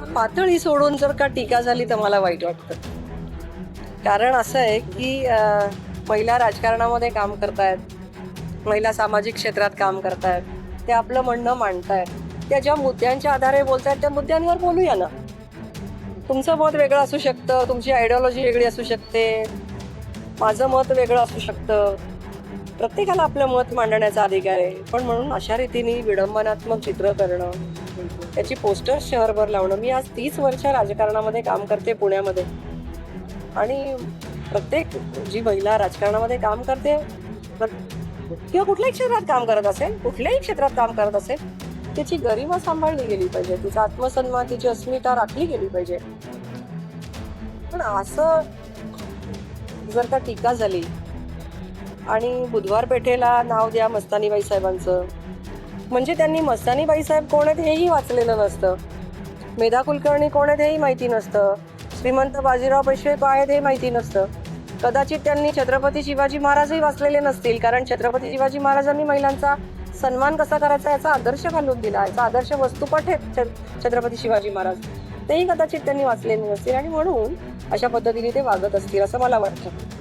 पातळी सोडून जर का टीका झाली तर मला वाईट वाटतं. कारण असं आहे की महिला राजकारणामध्ये काम करतायत, महिला सामाजिक क्षेत्रात काम करतायत, ते आपलं म्हणणं मांडतायत, त्या ज्या मुद्द्यांच्या आधारे बोलतायत त्या मुद्द्यांवर बोलूया ना. तुमचं मत वेगळं असू शकतं, तुमची आयडिओलॉजी वेगळी असू शकते, माझं मत वेगळं असू शकतं. प्रत्येकाला आपलं मत मांडण्याचा अधिकार आहे. पण म्हणून अशा रीतीने विडंबनात्मक चित्र करणं, त्याची पोस्टर्स शहरभर लावणं. मी आज 30 वर्ष राजकारणामध्ये काम करते पुण्यामध्ये, आणि प्रत्येक जी महिला राजकारणामध्ये काम करते किंवा कुठल्याही क्षेत्रात काम करत असेल, कुठल्याही क्षेत्रात काम करत असेल, त्याची गरिमा सांभाळली गेली पाहिजे, तिचा आत्मसन्मान, तिची अस्मिता राखली गेली पाहिजे. पण असं जर का टीका झाली आणि बुधवार पेठेला नाव द्या मस्तानीबाई साहेबांचं, म्हणजे त्यांनी मस्तानीबाई साहेब कोण आहेत हेही वाचलेलं नसतं, मेधा कुलकर्णी कोण आहेत हेही माहिती नसतं, श्रीमंत बाजीराव पेशवे काय आहेत हे माहिती नसतं. कदाचित त्यांनी छत्रपती शिवाजी महाराजही वाचलेले नसतील, कारण छत्रपती शिवाजी महाराजांनी महिलांचा सन्मान कसा करायचा याचा आदर्श घालून दिला, याचा आदर्श वस्तुपट आहेत छत्रपती शिवाजी महाराज, तेही कदाचित त्यांनी वाचलेले नसतील, आणि म्हणून अशा पद्धतीने ते वागत असतील असं मला वाटतं.